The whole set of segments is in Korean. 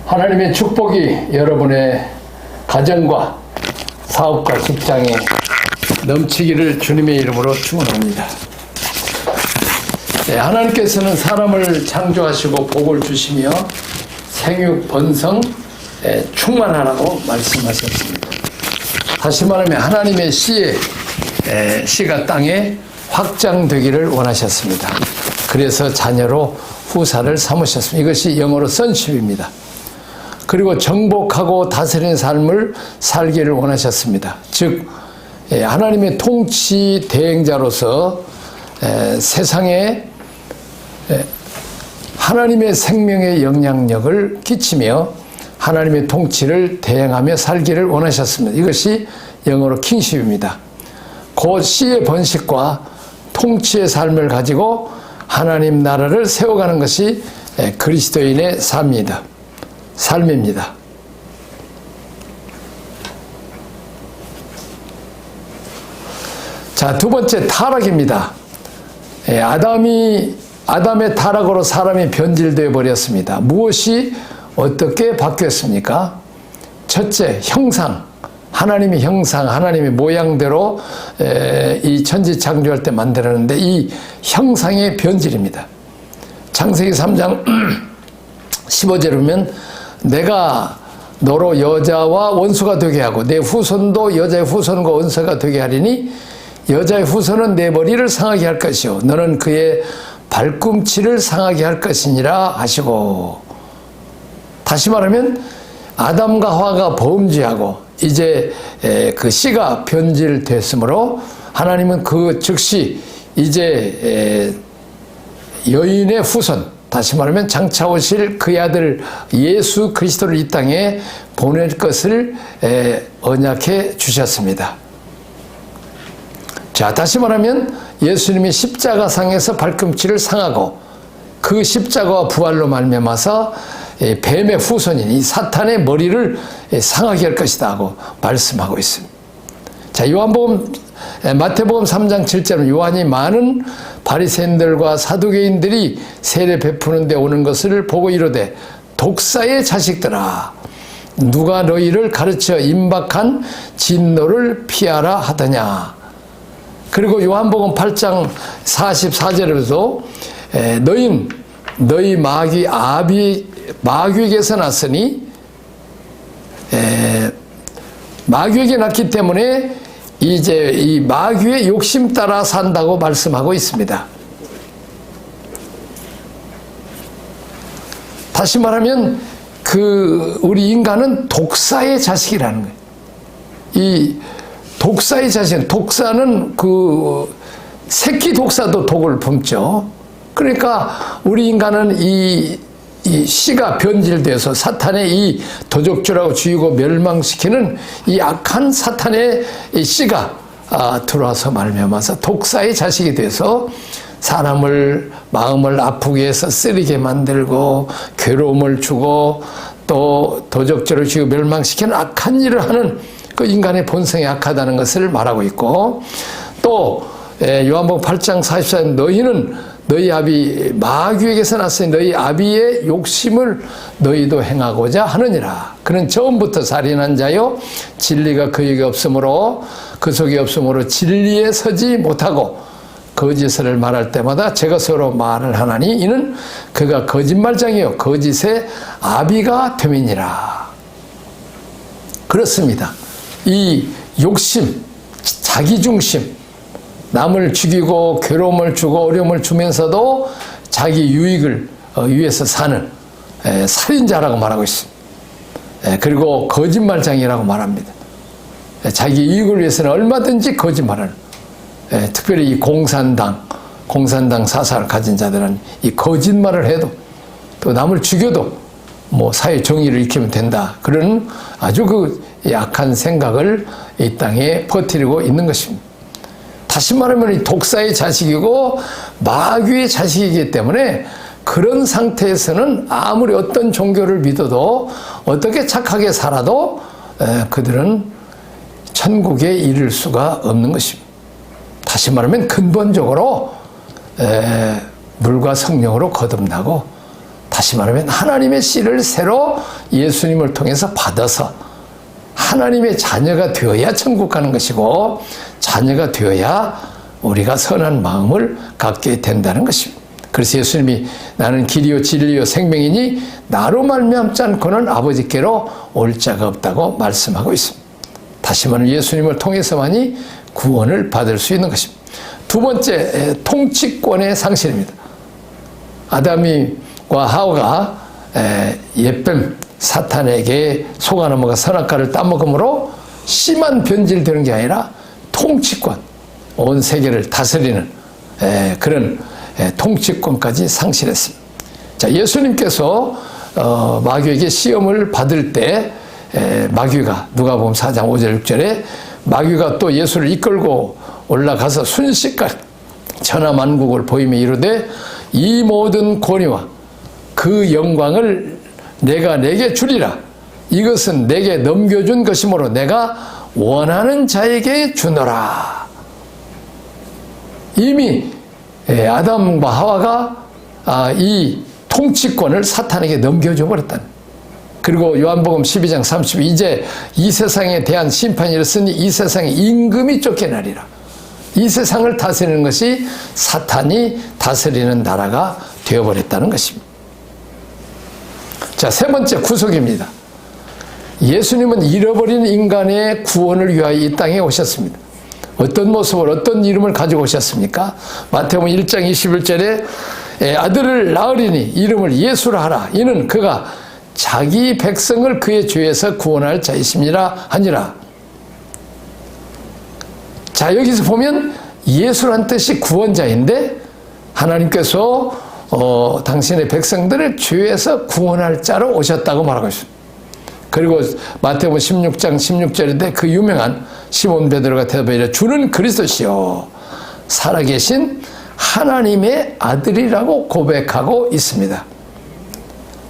하나님의 축복이 여러분의 가정과 사업과 직장에 넘치기를 주님의 이름으로 축원합니다. 하나님께서는 사람을 창조하시고 복을 주시며 생육 번성 충만하라고 말씀하셨습니다. 다시 말하면 하나님의 씨가 땅에 확장되기를 원하셨습니다. 그래서 자녀로 후사를 삼으셨습니다. 이것이 영어로 sonship입니다. 그리고 정복하고 다스리는 삶을 살기를 원하셨습니다. 즉 하나님의 통치 대행자로서 세상에 하나님의 생명의 영향력을 끼치며 하나님의 통치를 대행하며 살기를 원하셨습니다. 이것이 영어로 킹십입니다. 그 씨의 번식과 통치의 삶을 가지고 하나님 나라를 세워가는 것이 그리스도인의 삶입니다. 자, 두 번째 타락입니다. 아담의 타락으로 사람이 변질되어 버렸습니다. 무엇이 어떻게 바뀌었습니까? 첫째, 형상. 하나님의 형상, 하나님의 모양대로 이 천지 창조할 때 만들었는데 이 형상의 변질입니다. 창세기 3장 15절에 보면 내가 너로 여자와 원수가 되게 하고 내 후손도 여자의 후손과 원수가 되게 하리니 여자의 후손은 내 머리를 상하게 할 것이요 너는 그의 발꿈치를 상하게 할 것이니라 하시고, 다시 말하면 아담과 하와가 범죄하고 이제 그 씨가 변질됐으므로 하나님은 그 즉시 이제 여인의 후손, 다시 말하면 장차 오실 그의 아들 예수 그리스도를 이 땅에 보낼 것을 언약해 주셨습니다. 자, 다시 말하면 예수님이 십자가상에서 발꿈치를 상하고 그 십자가와 부활로 말미암아서 뱀의 후손인 이 사탄의 머리를 상하게 할 것이다 하고 말씀하고 있습니다. 자, 마태복음 3장 7절은 요한이 많은 바리새인들과 사두개인들이 세례 베푸는 데 오는 것을 보고 이르되 독사의 자식들아 누가 너희를 가르쳐 임박한 진노를 피하라 하더냐. 그리고 요한복음 8장 44절에도 너희 마귀 마귀에게서 났으니 마귀에게 났기 때문에 이제 이 마귀의 욕심 따라 산다고 말씀하고 있습니다. 다시 말하면 우리 인간은 독사의 자식이라는 거예요. 이 독사의 자식, 독사는 새끼 독사도 독을 품죠. 그러니까 우리 인간은 이 씨가 변질돼서 사탄의 이 도적질하고 죽이고 멸망시키는 이 악한 사탄의 이 씨가 들어와서 말미암아서 독사의 자식이 돼서 사람을 마음을 아프게 해서 쓰리게 만들고 괴로움을 주고 또 도적질을 죽이고 멸망시키는 악한 일을 하는 그 인간의 본성이 악하다는 것을 말하고 있고, 또 요한복음 8장 44절 너희는 너희 아비 마귀에게서 났으니 너희 아비의 욕심을 너희도 행하고자 하느니라. 그는 처음부터 살인한 자요 진리가 그에게 없으므로 그 속에 없으므로 진리에 서지 못하고 거짓을 말할 때마다 제 것으로 말을 하나니 이는 그가 거짓말장이요 거짓의 아비가 됨이니라. 그렇습니다. 이 욕심, 자기중심, 남을 죽이고 괴로움을 주고 어려움을 주면서도 자기 유익을 위해서 사는 살인자라고 말하고 있습니다. 그리고 거짓말장이라고 말합니다. 자기 이익을 위해서는 얼마든지 거짓말을, 특별히 이 공산당 사상을 가진 자들은 이 거짓말을 해도 또 남을 죽여도 사회 정의를 익히면 된다. 그런 아주 약한 생각을 이 땅에 퍼뜨리고 있는 것입니다. 다시 말하면 이 독사의 자식이고 마귀의 자식이기 때문에 그런 상태에서는 아무리 어떤 종교를 믿어도 어떻게 착하게 살아도 그들은 천국에 이를 수가 없는 것입니다. 다시 말하면 근본적으로 물과 성령으로 거듭나고 다시 말하면 하나님의 씨를 새로 예수님을 통해서 받아서 하나님의 자녀가 되어야 천국 가는 것이고, 자녀가 되어야 우리가 선한 마음을 갖게 된다는 것입니다. 그래서 예수님이 나는 길이요 진리요 생명이니 나로 말미암지 않고는 아버지께로 올 자가 없다고 말씀하고 있습니다. 다시 말하면 예수님을 통해서만이 구원을 받을 수 있는 것입니다. 두 번째, 통치권의 상실입니다. 아담과 하와가 옛뱀 사탄에게 속아 넘어가 선악과를 따먹음으로 씨만 변질되는 게 아니라 통치권, 온 세계를 다스리는 그런 통치권까지 상실했습니다. 자, 예수님께서 마귀에게 시험을 받을 때 마귀가 누가복음 4장 5절 6절에 마귀가 또 예수를 이끌고 올라가서 순식간에 천하만국을 보이며 이르되 이 모든 권위와 그 영광을 내가 내게 주리라. 이것은 내게 넘겨준 것이므로 내가 원하는 자에게 주노라. 이미 아담과 하와가 이 통치권을 사탄에게 넘겨줘 버렸다는. 그리고 요한복음 12장 30 이제 이 세상에 대한 심판이 일었으니 이 세상에 임금이 쫓겨나리라. 이 세상을 다스리는 것이 사탄이 다스리는 나라가 되어버렸다는 것입니다. 자, 세 번째 구속입니다. 예수님은 잃어버린 인간의 구원을 위하여 이 땅에 오셨습니다. 어떤 모습을, 어떤 이름을 가지고 오셨습니까? 마태복음 1장 21절에 아들을 낳으리니 이름을 예수라 하라. 이는 그가 자기 백성을 그의 죄에서 구원할 자이심이라 하니라. 자, 여기서 보면 예수란 뜻이 구원자인데 하나님께서 당신의 백성들을 죄에서 구원할 자로 오셨다고 말하고 있습니다. 그리고 마태복음 16장 16절인데 그 유명한 시몬 베드로가 대답하여 주는 그리스도시요 살아계신 하나님의 아들이라고 고백하고 있습니다.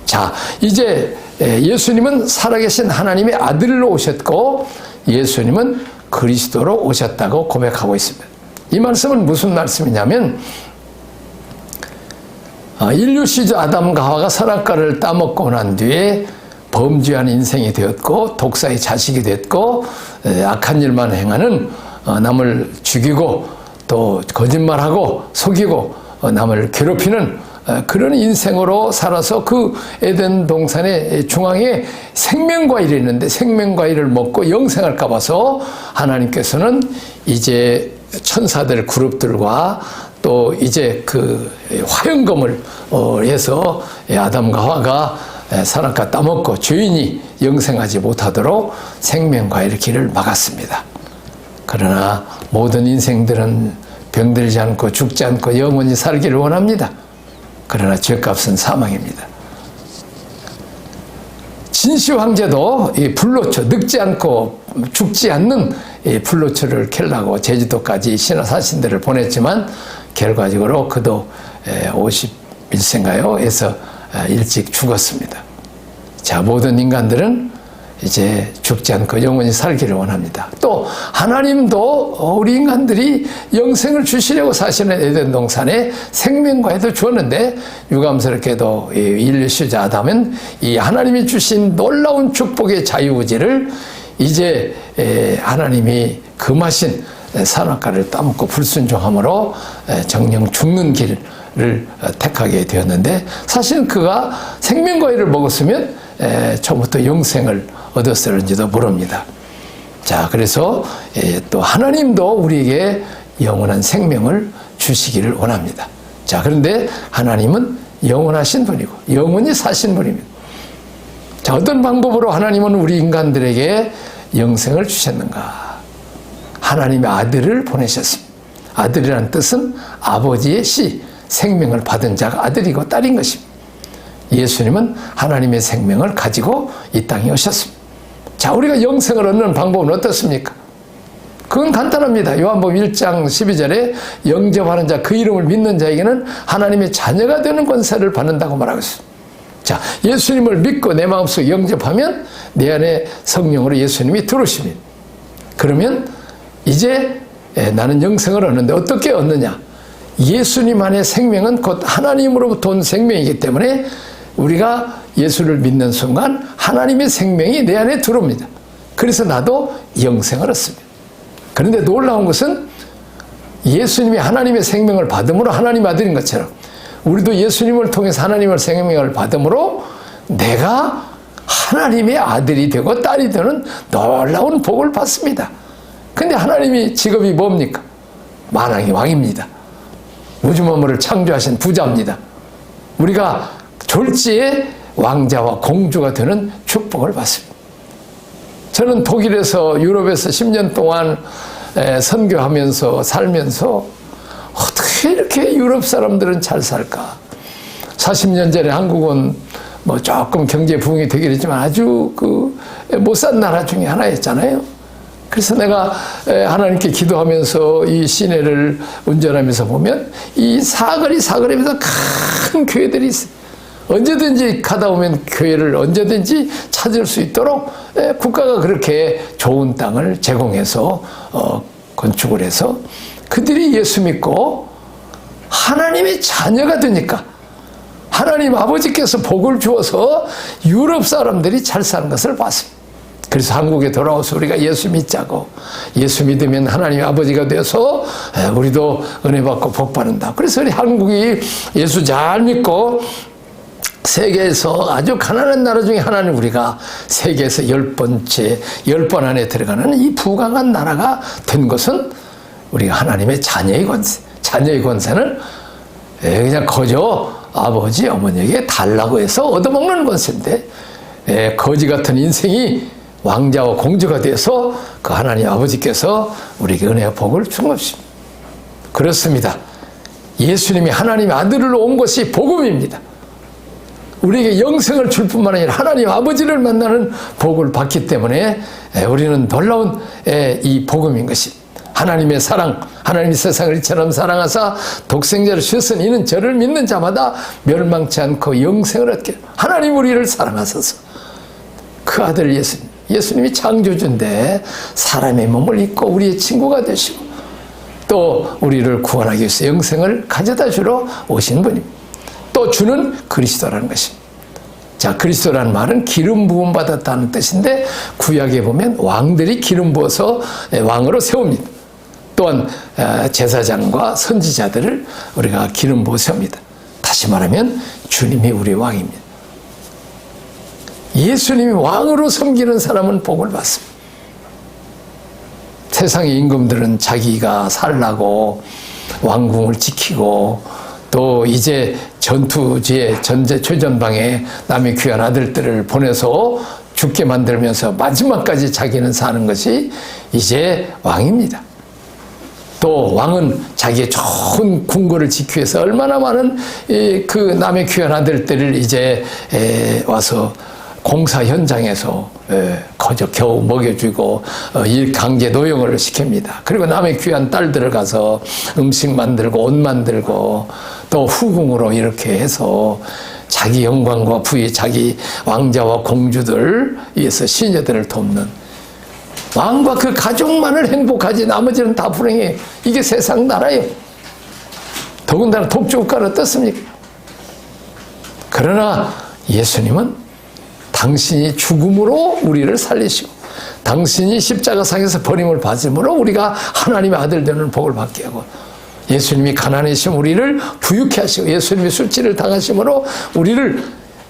자, 이제 예수님은 살아계신 하나님의 아들로 오셨고 예수님은 그리스도로 오셨다고 고백하고 있습니다. 이 말씀은 무슨 말씀이냐면 인류 시저 아담과 하와가 선악과를 따먹고 난 뒤에 범죄한 인생이 되었고 독사의 자식이 됐고 악한 일만 행하는 남을 죽이고 또 거짓말하고 속이고 남을 괴롭히는 그런 인생으로 살아서 그 에덴 동산의 중앙에 생명과일이 있는데 생명과일을 먹고 영생할까 봐서 하나님께서는 이제 천사들 그룹들과 또 이제 그 화영검을 해서 아담과 하와가 선악과 따먹고 죄인이 영생하지 못하도록 생명과일의 길을 막았습니다. 그러나 모든 인생들은 병들지 않고 죽지 않고 영원히 살기를 원합니다. 그러나 죄값은 사망입니다. 진시 황제도 이 불로초, 늙지 않고 죽지 않는 이 불로초를 캘라고 제주도까지 신화 사신들을 보냈지만 결과적으로 그도 51세인가요? 에서 일찍 죽었습니다. 자, 모든 인간들은 이제 죽지 않고 영원히 살기를 원합니다. 또 하나님도 우리 인간들이 영생을 주시려고 사시는 에덴 동산에 생명과에도 주었는데 유감스럽게도 인류 시자 아담은 이 하나님이 주신 놀라운 축복의 자유의지를 이제 하나님이 금하신 선악과를 따먹고 불순종함으로 정령 죽는 길을 택하게 되었는데 사실은 그가 생명과일을 먹었으면 처음부터 영생을 얻었을지도 모릅니다. 자, 그래서 또 하나님도 우리에게 영원한 생명을 주시기를 원합니다. 자, 그런데 하나님은 영원하신 분이고 영원히 사신 분입니다. 자, 어떤 방법으로 하나님은 우리 인간들에게 영생을 주셨는가? 하나님의 아들을 보내셨습니다. 아들이라는 뜻은 아버지의 씨, 생명을 받은 자가 아들이고 딸인 것입니다. 예수님은 하나님의 생명을 가지고 이 땅에 오셨습니다. 자, 우리가 영생을 얻는 방법은 어떻습니까? 그건 간단합니다. 요한복음 1장 12절에 영접하는 자, 그 이름을 믿는 자에게는 하나님의 자녀가 되는 권세를 받는다고 말하고 있습니다. 자, 예수님을 믿고 내 마음속에 영접하면 내 안에 성령으로 예수님이 들어오십니다. 그러면 이제 나는 영생을 얻는데 어떻게 얻느냐? 예수님 안의 생명은 곧 하나님으로부터 온 생명이기 때문에 우리가 예수를 믿는 순간 하나님의 생명이 내 안에 들어옵니다. 그래서 나도 영생을 얻습니다. 그런데 놀라운 것은 예수님이 하나님의 생명을 받음으로 하나님 아들인 것처럼 우리도 예수님을 통해서 하나님의 생명을 받음으로 내가 하나님의 아들이 되고 딸이 되는 놀라운 복을 받습니다. 근데 하나님이 직업이 뭡니까? 만왕의 왕입니다. 우주 만물을 창조하신 부자입니다. 우리가 졸지에 왕자와 공주가 되는 축복을 받습니다. 저는 독일에서 유럽에서 10년 동안 선교하면서 살면서 어떻게 이렇게 유럽 사람들은 잘 살까? 40년 전에 한국은 뭐 조금 경제 부흥이 되긴 했지만 아주 못 산 나라 중에 하나였잖아요. 그래서 내가 하나님께 기도하면서 이 시내를 운전하면서 보면 이 사거리면서 큰 교회들이 있어요. 언제든지 가다 오면 교회를 언제든지 찾을 수 있도록 국가가 그렇게 좋은 땅을 제공해서 건축을 해서 그들이 예수 믿고 하나님의 자녀가 되니까 하나님 아버지께서 복을 주어서 유럽 사람들이 잘 사는 것을 봤습니다. 그래서 한국에 돌아와서 우리가 예수 믿자고, 예수 믿으면 하나님 아버지가 돼서 우리도 은혜 받고 복 받는다. 그래서 우리 한국이 예수 잘 믿고 세계에서 아주 가난한 나라 중에 하나는 우리가 세계에서 10번째, 10번 안에 들어가는 이 부강한 나라가 된 것은 우리가 하나님의 자녀의 권세, 자녀의 권세는 그냥 거저 아버지, 어머니에게 달라고 해서 얻어먹는 권세인데 거지 같은 인생이 왕자와 공주가 돼서 그 하나님 아버지께서 우리에게 은혜와 복을 준 것입니다. 그렇습니다. 예수님이 하나님의 아들로 온 것이 복음입니다. 우리에게 영생을 줄 뿐만 아니라 하나님 아버지를 만나는 복을 받기 때문에 우리는 놀라운 이 복음인 것입니다. 하나님의 사랑, 하나님이 세상을 이처럼 사랑하사 독생자를 주셨으니 이는 저를 믿는 자마다 멸망치 않고 영생을 얻게. 하나님 우리를 사랑하셔서 그 아들 예수님이 창조주인데 사람의 몸을 입고 우리의 친구가 되시고 또 우리를 구원하기 위해서 영생을 가져다 주러 오신 분입니다. 또 주는 그리스도라는 것입니다. 자, 그리스도라는 말은 기름 부음 받았다는 뜻인데 구약에 보면 왕들이 기름 부어서 왕으로 세웁니다. 또한 제사장과 선지자들을 우리가 기름 부어 세웁니다. 다시 말하면 주님이 우리 왕입니다. 예수님이 왕으로 섬기는 사람은 복을 받습니다. 세상의 임금들은 자기가 살라고 왕궁을 지키고 또 이제 전투지에 최전방에 남의 귀한 아들들을 보내서 죽게 만들면서 마지막까지 자기는 사는 것이 이제 왕입니다. 또 왕은 자기의 좋은 궁궐을 지키기 위해서 얼마나 많은 그 남의 귀한 아들들을 이제 와서 공사 현장에서 거저 겨우 먹여주고 강제 노역을 시킵니다. 그리고 남의 귀한 딸들을 가서 음식 만들고 옷 만들고 또 후궁으로 이렇게 해서 자기 영광과 부의 자기 왕자와 공주들 위해서 시녀들을 돕는 왕과 그 가족만을 행복하지 나머지는 다 불행해. 이게 세상 나라예요. 더군다나 독주국가는 어떻습니까? 그러나 예수님은 당신이 죽음으로 우리를 살리시고 당신이 십자가상에서 버림을 받음으로 우리가 하나님의 아들 되는 복을 받게 하고 예수님이 가난해심 우리를 부유케 하시고 예수님이 술취를 당하심으로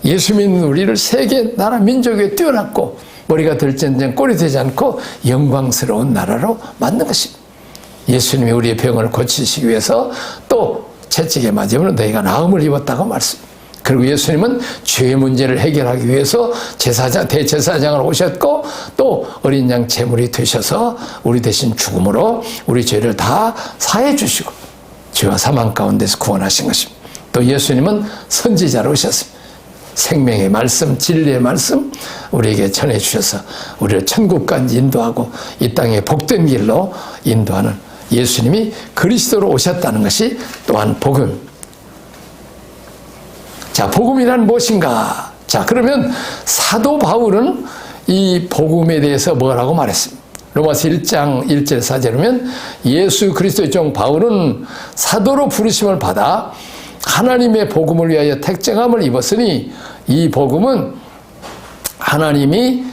예수 믿는 우리를 세계 나라 민족에 뛰어났고 머리가 될전쟁 꼴이 되지 않고 영광스러운 나라로 만든 것입니다. 예수님이 우리의 병을 고치시기 위해서 또 채찍에 맞으면 너희가 나음을 입었다고 말씀합니다. 그리고 예수님은 죄의 문제를 해결하기 위해서 대제사장을 오셨고 또 어린 양 제물이 되셔서 우리 대신 죽음으로 우리 죄를 다 사해 주시고 죄와 사망 가운데서 구원하신 것입니다. 또 예수님은 선지자로 오셨습니다. 생명의 말씀, 진리의 말씀 우리에게 전해주셔서 우리를 천국까지 인도하고 이 땅의 복된 길로 인도하는 예수님이 그리스도로 오셨다는 것이 또한 복음. 자, 복음이란 무엇인가? 자, 그러면 사도 바울은 이 복음에 대해서 뭐라고 말했습니까? 로마서 1장 1절 4절에 보면 예수 그리스도의 종 바울은 사도로 부르심을 받아 하나님의 복음을 위하여 택정함을 입었으니 이 복음은 하나님이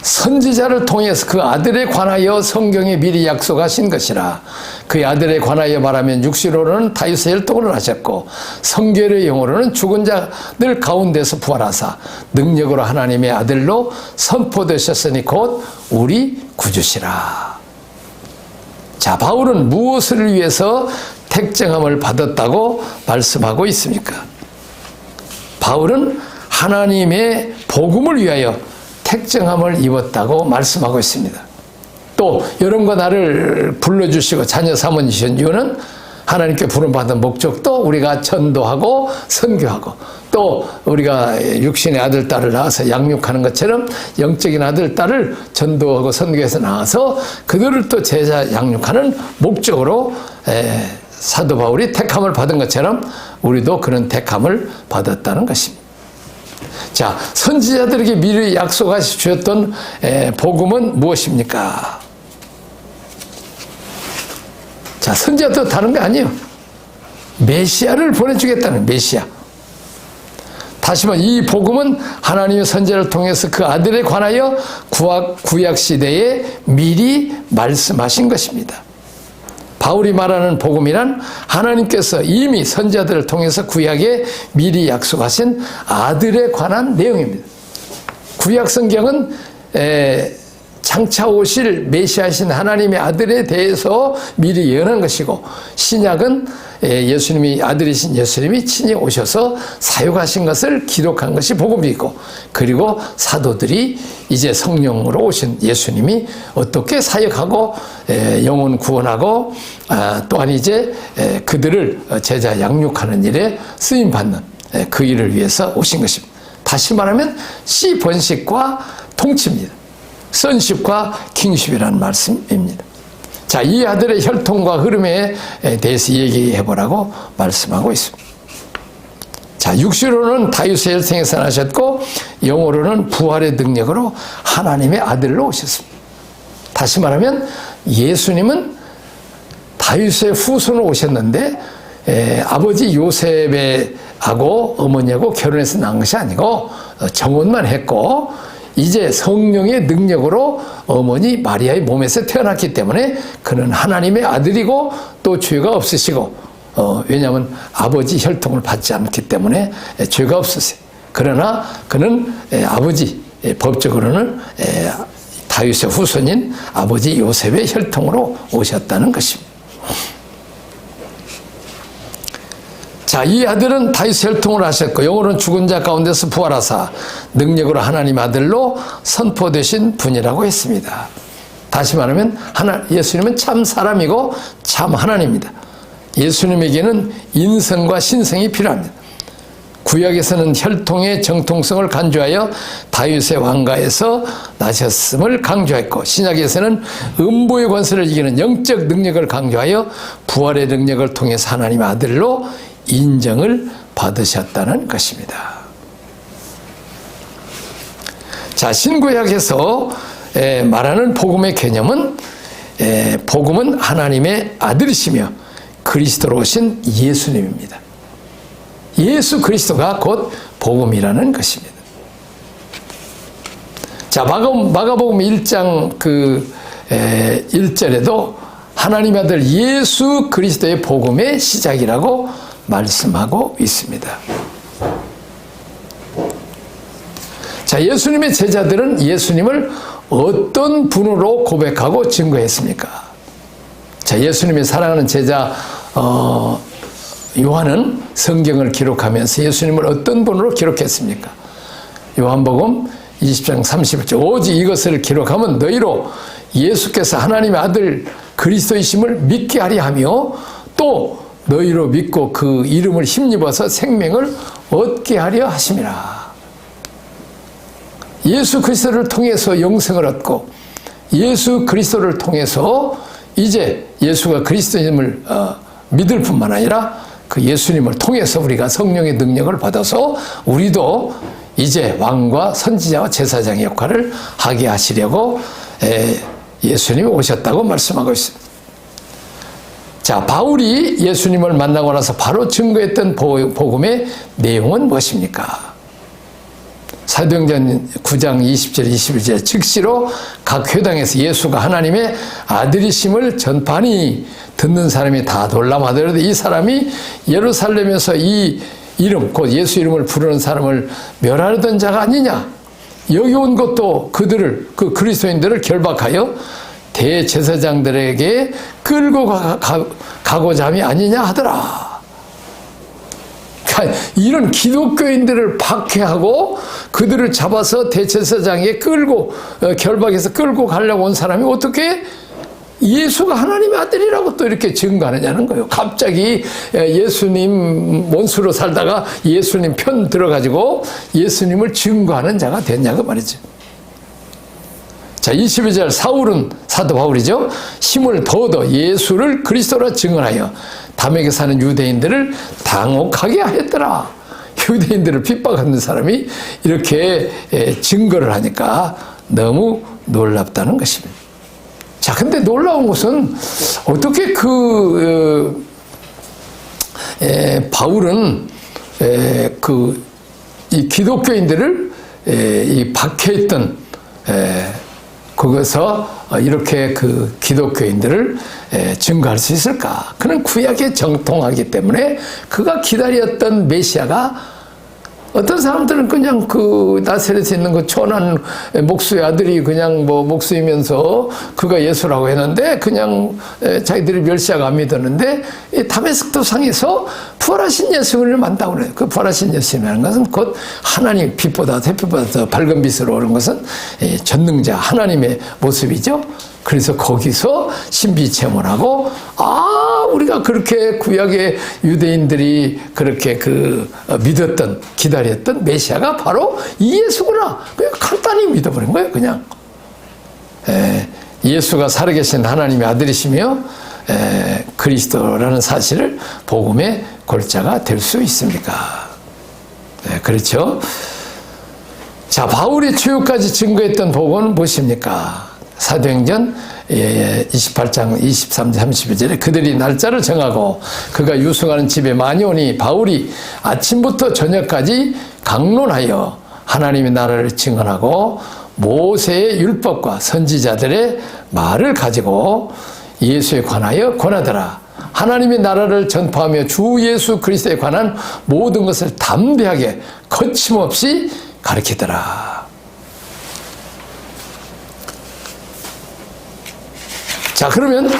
선지자를 통해서 그 아들에 관하여 성경에 미리 약속하신 것이라. 그 아들에 관하여 말하면 육시로는 다윗의 혈통을 하셨고 성결의 영으로는 죽은 자들 가운데서 부활하사 능력으로 하나님의 아들로 선포되셨으니 곧 우리 구주시라. 자, 바울은 무엇을 위해서 택정함을 받았다고 말씀하고 있습니까? 바울은 하나님의 복음을 위하여 택정함을 입었다고 말씀하고 있습니다. 또 여러분과 나를 불러주시고 자녀 삼으신 이유는 하나님께 부름받은 목적도 우리가 전도하고 선교하고 또 우리가 육신의 아들, 딸을 낳아서 양육하는 것처럼 영적인 아들, 딸을 전도하고 선교해서 낳아서 그들을 또 제자 양육하는 목적으로 사도 바울이 택함을 받은 것처럼 우리도 그런 택함을 받았다는 것입니다. 자, 선지자들에게 미리 약속하시 주셨던 복음은 무엇입니까? 자, 선지자도 다른 게 아니에요. 메시아를 보내주겠다는 메시아. 다시 말해 이 복음은 하나님의 선지자를 통해서 그 아들에 관하여 구약 시대에 미리 말씀하신 것입니다. 바울이 말하는 복음이란 하나님께서 이미 선지자들을 통해서 구약에 미리 약속하신 아들에 관한 내용입니다. 구약 성경은 장차 오실 메시아신 하나님의 아들에 대해서 미리 예언한 것이고 신약은 예수님이 아들이신 예수님이 친히 오셔서 사역하신 것을 기록한 것이 복음이고 그리고 사도들이 이제 성령으로 오신 예수님이 어떻게 사역하고 영혼 구원하고 또한 이제 그들을 제자 양육하는 일에 쓰임받는 그 일을 위해서 오신 것입니다. 다시 말하면 씨 번식과 통치입니다. 선십과 킹십이라는 말씀입니다. 자, 이 아들의 혈통과 흐름에 대해서 얘기해 보라고 말씀하고 있습니다. 자, 육시로는 다윗의 혈통에서 나셨고 영으로는 부활의 능력으로 하나님의 아들로 오셨습니다. 다시 말하면 예수님은 다윗의 후손으로 오셨는데 아버지 요셉하고 어머니하고 결혼해서 낳은 것이 아니고 정혼만 했고 이제 성령의 능력으로 어머니 마리아의 몸에서 태어났기 때문에 그는 하나님의 아들이고 또 죄가 없으시고 왜냐하면 아버지 혈통을 받지 않기 때문에 죄가 없으세요. 그러나 그는 아버지 법적으로는 다윗의 후손인 아버지 요셉의 혈통으로 오셨다는 것입니다. 자, 이 아들은 다윗의 혈통을 하셨고 영으로는 죽은 자 가운데서 부활하사 능력으로 하나님 아들로 선포되신 분이라고 했습니다. 다시 말하면 예수님은 참 사람이고 참 하나님입니다. 예수님에게는 인성과 신성이 필요합니다. 구약에서는 혈통의 정통성을 강조하여 다윗의 왕가에서 나셨음을 강조했고 신약에서는 음부의 권세를 이기는 영적 능력을 강조하여 부활의 능력을 통해서 하나님의 아들로 인정을 받으셨다는 것입니다. 자, 신구약에서 말하는 복음의 개념은 복음은 하나님의 아들이시며 그리스도로 오신 예수님입니다. 예수 그리스도가 곧 복음이라는 것입니다. 자, 마가복음 1장 1절에도 하나님의 아들 예수 그리스도의 복음의 시작이라고 말씀하고 있습니다. 자, 예수님의 제자들은 예수님을 어떤 분으로 고백하고 증거했습니까? 자, 예수님의 사랑하는 제자 요한은 성경을 기록하면서 예수님을 어떤 분으로 기록했습니까? 요한복음 20장 31절 오직 이것을 기록하면 너희로 예수께서 하나님의 아들 그리스도이심을 믿게 하려 하며 또 너희로 믿고 그 이름을 힘입어서 생명을 얻게 하려 하심이라. 예수 그리스도를 통해서 영생을 얻고 예수 그리스도를 통해서 이제 예수가 그리스도임을 믿을 뿐만 아니라 그 예수님을 통해서 우리가 성령의 능력을 받아서 우리도 이제 왕과 선지자와 제사장의 역할을 하게 하시려고 예수님이 오셨다고 말씀하고 있습니다. 자, 바울이 예수님을 만나고 나서 바로 증거했던 복음의 내용은 무엇입니까? 사도행전 9장 20절 21절 즉시로 각 회당에서 예수가 하나님의 아들이심을 전파하니 듣는 사람이 다 놀라마더라도 이 사람이 예루살렘에서 이 이름 곧 예수 이름을 부르는 사람을 멸하려던 자가 아니냐. 여기 온 것도 그들을 그 그리스도인들을 결박하여 대제사장들에게 끌고 가고자 함이 아니냐 하더라. 그러니까 이런 기독교인들을 박해하고 그들을 잡아서 대제사장에 끌고 결박해서 끌고 가려고 온 사람이 어떻게 예수가 하나님의 아들이라고 또 이렇게 증거하느냐는 거예요. 갑자기 예수님 원수로 살다가 예수님 편 들어가지고 예수님을 증거하는 자가 됐냐고 말이죠. 자, 22절 사울은 사도 바울이죠. 힘을 더 얻어 예수를 그리스도라 증언하여 담에게 사는 유대인들을 당혹하게 하였더라. 유대인들을 핍박하는 사람이 이렇게 증거를 하니까 너무 놀랍다는 것입니다. 자, 근데 놀라운 것은 어떻게 바울은 이 기독교인들을 이 박해했던 거기서 이렇게 그 기독교인들을 증거할 수 있을까? 그는 구약에 정통하기 때문에 그가 기다렸던 메시아가 어떤 사람들은 그냥 그 나사렛에 있는 그 초난 목수의 아들이 그냥 뭐 목수이면서 그가 예수라고 했는데 그냥 자기들이 멸시하고 안 믿었는데 다메섹도 상에서 부활하신 예수를 만나고 그래요. 그 부활하신 예수라는 것은 곧 하나님 빛보다 햇빛보다 더 밝은 빛으로 오는 것은 전능자 하나님의 모습이죠. 그래서 거기서 신비 체험을 하고 우리가 그렇게 구약의 유대인들이 그렇게 믿었던 기다렸던 메시아가 바로 이 예수구나. 그냥 간단히 믿어버린 거예요. 그냥 예수가 살아계신 하나님의 아들이시며 그리스도라는 사실을 복음의 골자가 될 수 있습니까? 그렇죠. 자, 바울이 최후까지 증거했던 복음은 무엇입니까? 사도행전 28장 23절 31절에 그들이 날짜를 정하고 그가 유숙하는 집에 많이 오니 바울이 아침부터 저녁까지 강론하여 하나님의 나라를 증언하고 모세의 율법과 선지자들의 말을 가지고 예수에 관하여 권하더라. 하나님의 나라를 전파하며 주 예수 그리스도에 관한 모든 것을 담대하게 거침없이 가르치더라. 자, 그러면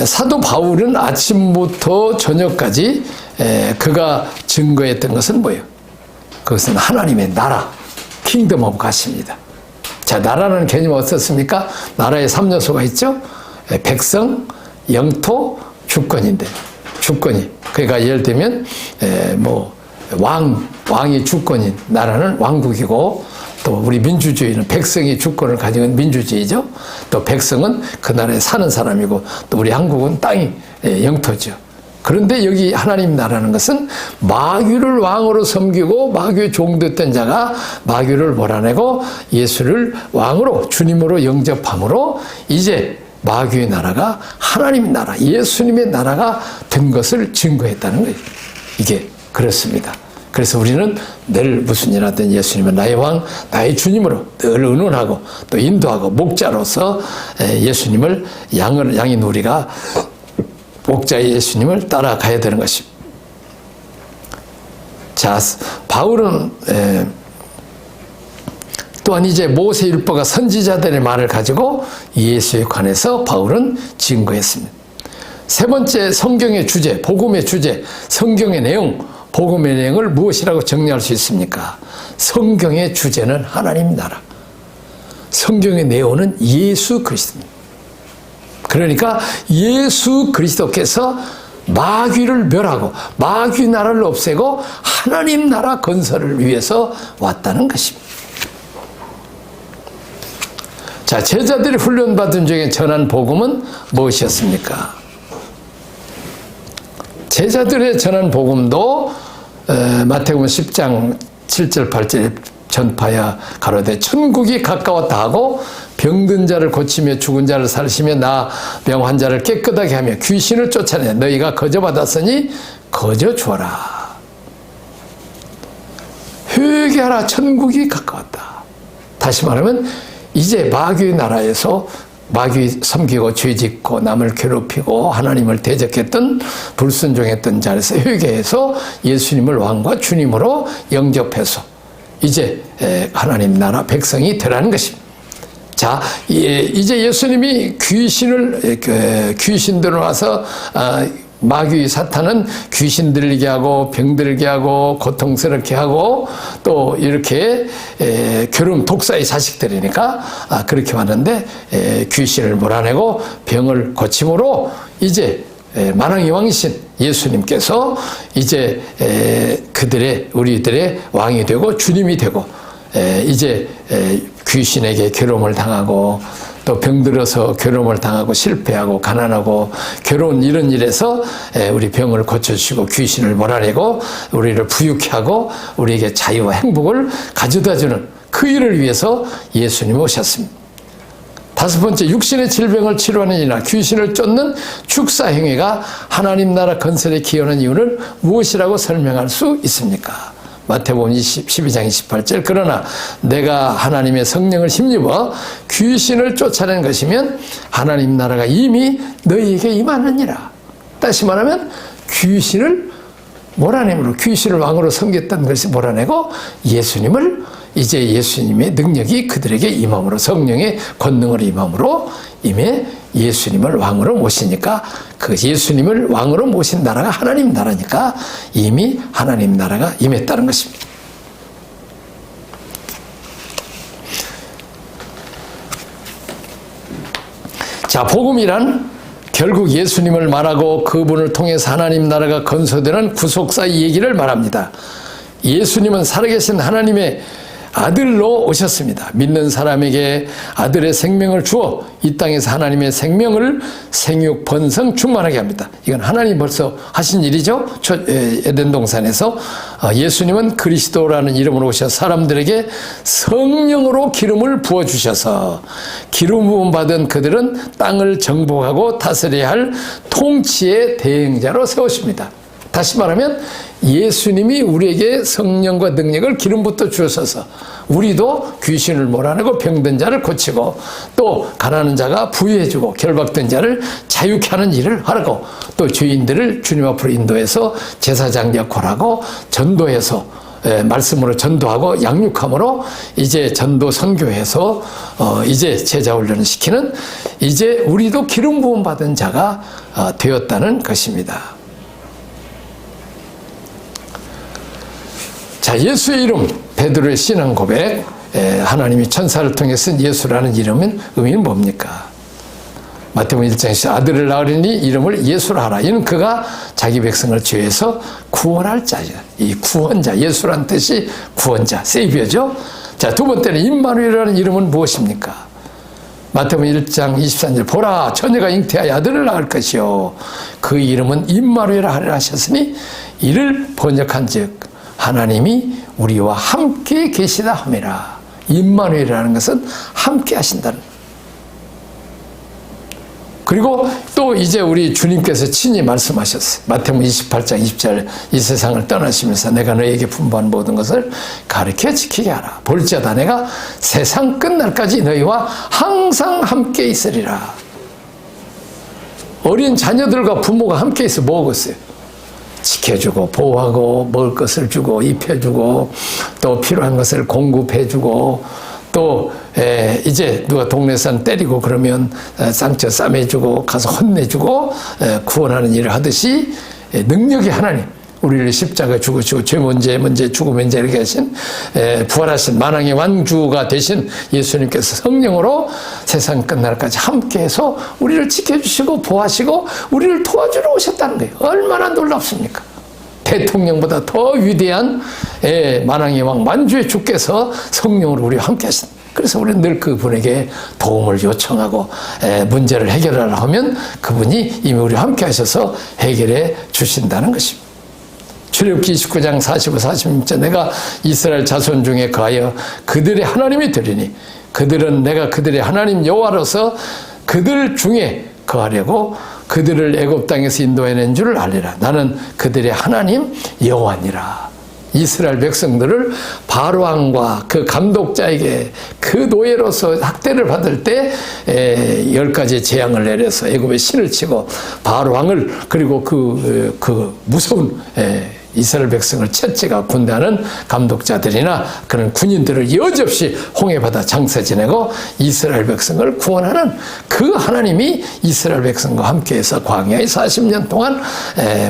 사도 바울은 아침부터 저녁까지 그가 증거했던 것은 뭐예요? 그것은 하나님의 나라, 킹덤 오브 갓입니다. 자, 나라는 개념 어떻습니까? 나라에 3요소가 있죠. 백성, 영토, 주권인데 주권이 그러니까 예를 들면 왕이 주권인 나라는 왕국이고 또 우리 민주주의는 백성이 주권을 가지고 있는 민주주의죠. 또 백성은 그 나라에 사는 사람이고 또 우리 한국은 땅이 영토죠. 그런데 여기 하나님 나라는 것은 마귀를 왕으로 섬기고 마귀의 종됐던 자가 마귀를 몰아내고 예수를 왕으로 주님으로 영접함으로 이제 마귀의 나라가 하나님 나라 예수님의 나라가 된 것을 증거했다는 거예요. 이게 그렇습니다. 그래서 우리는 늘 무슨 일 하든 예수님은 나의 왕, 나의 주님으로 늘 의논하고 또 인도하고 목자로서 예수님을 양인 우리가 목자의 예수님을 따라가야 되는 것입니다. 자, 바울은 또한 이제 모세율법과 선지자들의 말을 가지고 예수에 관해서 바울은 증거했습니다. 세 번째 성경의 주제, 복음의 주제, 성경의 내용, 복음의 내용을 무엇이라고 정리할 수 있습니까? 성경의 주제는 하나님 나라. 성경의 내용은 예수 그리스도입니다. 그러니까 예수 그리스도께서 마귀를 멸하고 마귀 나라를 없애고 하나님 나라 건설을 위해서 왔다는 것입니다. 자, 제자들이 훈련받은 중에 전한 복음은 무엇이었습니까? 제자들의 전한 복음도 마태복음 10장 7절 8절에 전파야 가로되 천국이 가까웠다 하고 병든 자를 고치며 죽은 자를 살리시며 나 병 환자를 깨끗하게 하며 귀신을 쫓아내 너희가 거저 받았으니 거저 주어라. 회개하라, 천국이 가까웠다. 다시 말하면 이제 마귀의 나라에서 마귀 섬기고 죄짓고 남을 괴롭히고 하나님을 대적했던 불순종했던 자리에서 회개해서 예수님을 왕과 주님으로 영접해서 이제 하나님 나라 백성이 되라는 것입니다. 자, 이제 예수님이 귀신들을 와서 마귀 사탄은 귀신 들리게 하고 병 들게 하고 고통스럽게 하고 또 이렇게 독사의 자식들이니까 그렇게 왔는데 귀신을 몰아내고 병을 고침으로 이제 만왕의 왕이신 예수님께서 이제 우리들의 왕이 되고 주님이 되고 이제 귀신에게 괴로움을 당하고 또 병들어서 괴로움을 당하고 실패하고 가난하고 괴로운 이런 일에서 우리 병을 고쳐주시고 귀신을 몰아내고 우리를 부유케 하고 우리에게 자유와 행복을 가져다주는 그 일을 위해서 예수님이 오셨습니다. 다섯 번째, 육신의 질병을 치료하는 이나 귀신을 쫓는 축사 행위가 하나님 나라 건설에 기여하는 이유는 무엇이라고 설명할 수 있습니까? 마태복음 12장 28절 그러나 내가 하나님의 성령을 힘입어 귀신을 쫓아낸 것이면 하나님 나라가 이미 너희에게 임하느니라. 다시 말하면 귀신을 몰아내므로 귀신을 왕으로 섬겼던 것이 몰아내고 예수님을 이제 예수님의 능력이 그들에게 임함으로 성령의 권능으로 임함으로 이미 예수님을 왕으로 모시니까 그 예수님을 왕으로 모신 나라가 하나님 나라니까 이미 하나님 나라가 임했다는 것입니다. 자, 복음이란 결국 예수님을 말하고 그분을 통해서 하나님 나라가 건설되는 구속사의 얘기를 말합니다. 예수님은 살아계신 하나님의 아들로 오셨습니다. 믿는 사람에게 아들의 생명을 주어 이 땅에서 하나님의 생명을 생육 번성 충만하게 합니다. 이건 하나님 벌써 하신 일이죠. 에덴 동산에서 예수님은 그리스도라는 이름으로 오셔서 사람들에게 성령으로 기름을 부어주셔서 기름 부음 받은 그들은 땅을 정복하고 다스려야 할 통치의 대행자로 세우십니다. 다시 말하면 예수님이 우리에게 성령과 능력을 기름부터 주셔서 우리도 귀신을 몰아내고 병든 자를 고치고 또 가난한 자가 부유해지고 결박된 자를 자유케 하는 일을 하고 또 죄인들을 주님 앞으로 인도해서 제사장 역할하고 전도해서 말씀으로 전도하고 양육함으로 이제 전도 선교해서 이제 제자 훈련을 시키는 이제 우리도 기름 부음 받은 자가 되었다는 것입니다. 자, 예수의 이름, 베드로의 신앙 고백, 하나님이 천사를 통해 쓴 예수라는 이름은 의미는 뭡니까? 마태복음 1장에서 아들을 낳으리니 이름을 예수라 하라. 이는 그가 자기 백성을 죄에서 구원할 자죠. 이 구원자, 예수라는 뜻이 구원자, 세이비어죠. 자, 두 번째는 임마누엘이라는 이름은 무엇입니까? 마태복음 1장 23절 보라 처녀가 잉태하여 아들을 낳을 것이요 그 이름은 임마누엘이라 하리라 하셨으니 이를 번역한즉 하나님이 우리와 함께 계시다 함이라. 임마누엘이라는 것은 함께 하신다는. 그리고 또 이제 우리 주님께서 친히 말씀하셨어요. 마태복음 28장 20절 이 세상을 떠나시면서 내가 너에게 분부한 모든 것을 가르쳐 지키게 하라. 볼지어다 내가 세상 끝날까지 너희와 항상 함께 있으리라. 어린 자녀들과 부모가 함께 있어 뭐겠어요? 지켜주고 보호하고 먹을 것을 주고 입혀주고 또 필요한 것을 공급해주고 또 이제 누가 동네산 때리고 그러면 상처 싸매주고 가서 혼내주고 구원하는 일을 하듯이 능력이 하나님 우리를 십자가에 죽으시고 죄 문제 죽음 문제 이렇게 하신 부활하신 만왕의 왕주가 되신 예수님께서 성령으로 세상 끝날까지 함께해서 우리를 지켜주시고 보호하시고 우리를 도와주러 오셨다는 거예요. 얼마나 놀랍습니까? 대통령보다 더 위대한 만왕의 왕 만주의 주께서 성령으로 우리와 함께 하신다. 그래서 우리는 늘 그분에게 도움을 요청하고 문제를 해결하려 하면 그분이 이미 우리와 함께 하셔서 해결해 주신다는 것입니다. 출애굽기 29장 45, 46절 내가 이스라엘 자손 중에 거하여 그들의 하나님이 되리니 그들은 내가 그들의 하나님 여호와로서 그들 중에 거하려고 그들을 애굽 땅에서 인도해낸 줄을 알리라. 나는 그들의 하나님 여호와니라. 이스라엘 백성들을 바로 왕과 그 감독자에게 그 노예로서 학대를 받을 때 10가지 재앙을 내려서 애굽에 신을 치고 바로 왕을 그리고 그 무서운 이스라엘 백성을 채찍아 군대하는 감독자들이나 그런 군인들을 여지없이 홍해바다 장사 지내고 이스라엘 백성을 구원하는 그 하나님이 이스라엘 백성과 함께해서 광야에 40년 동안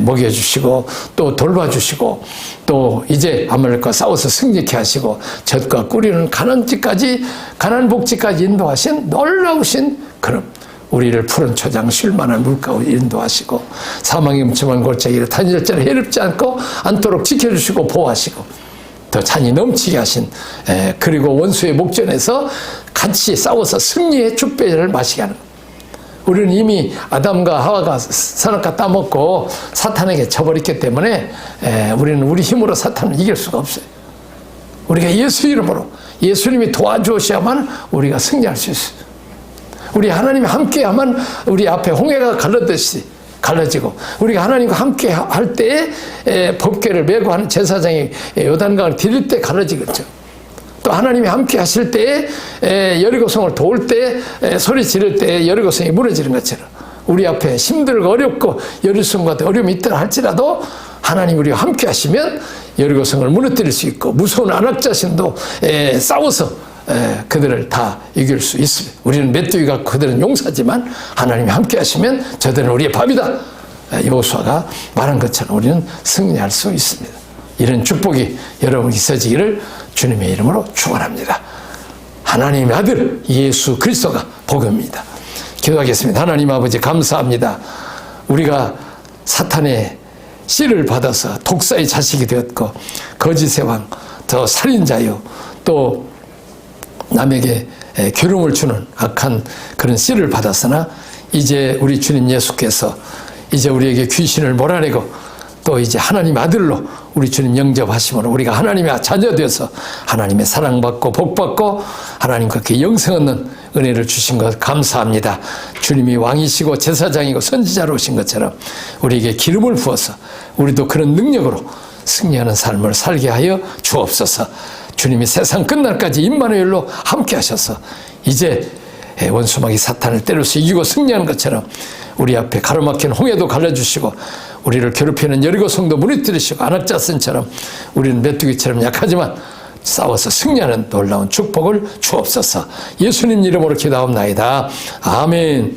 먹여주시고 또 돌봐주시고 또 이제 아말렉과 싸워서 승리케 하시고 젖과 꿀이는 가난지까지 가난 복지까지 인도하신 놀라우신 그런 우리를 푸른 초장 쉴만한 물가로 인도하시고 사망의 음침한 골짜기를 탄절자를 해롭지 않도록 지켜주시고 보호하시고 더 잔이 넘치게 하신 그리고 원수의 목전에서 같이 싸워서 승리의 축배를 마시게 하는 우리는 이미 아담과 하와가 선악과 따먹고 사탄에게 져버렸기 때문에 우리는 우리 힘으로 사탄을 이길 수가 없어요. 우리가 예수 이름으로 예수님이 도와주셔야만 우리가 승리할 수 있어요. 우리 하나님이 함께하면 우리 앞에 홍해가 갈라듯이 갈라지고 우리가 하나님과 함께 할 때에 법궤를 메고 하는 제사장이 요단강을 디딜 때 갈라지겠죠. 또 하나님이 함께 하실 때에 여리고성을 도울 때 소리 지를 때 여리고성이 무너지는 것처럼 우리 앞에 힘들고 어렵고 여리고성과 어려움이 있다 할지라도 하나님 우리와 함께 하시면 여리고성을 무너뜨릴 수 있고 무서운 안악자신도 싸워서 그들을 다 이길 수 있습니다. 우리는 메뚜기가 그들은 용사지만 하나님이 함께 하시면 저들은 우리의 밥이다. 여호수아가 말한 것처럼 우리는 승리할 수 있습니다. 이런 축복이 여러분 있어지기를 주님의 이름으로 축원합니다. 하나님의 아들 예수 그리스도가 복입니다. 기도하겠습니다. 하나님 아버지 감사합니다. 우리가 사탄의 씨를 받아서 독사의 자식이 되었고 거짓의 왕, 더 살인자요 또 남에게 괴로움을 주는 악한 그런 씨를 받았으나 이제 우리 주님 예수께서 이제 우리에게 귀신을 몰아내고 또 이제 하나님 아들로 우리 주님 영접하심으로 우리가 하나님의 자녀 되어서 하나님의 사랑받고 복받고 하나님과 그 영생 얻는 은혜를 주신 것 감사합니다. 주님이 왕이시고 제사장이고 선지자로 오신 것처럼 우리에게 기름을 부어서 우리도 그런 능력으로 승리하는 삶을 살게 하여 주옵소서. 주님이 세상 끝날까지 임마누엘로 함께 하셔서 이제 원수마귀 사탄을 때려서 이기고 승리하는 것처럼 우리 앞에 가로막힌 홍해도 갈라주시고 우리를 괴롭히는 여리고성도 무너뜨리시고 안악자선처럼 우리는 메뚜기처럼 약하지만 싸워서 승리하는 놀라운 축복을 주옵소서. 예수님 이름으로 기도하옵나이다. 아멘.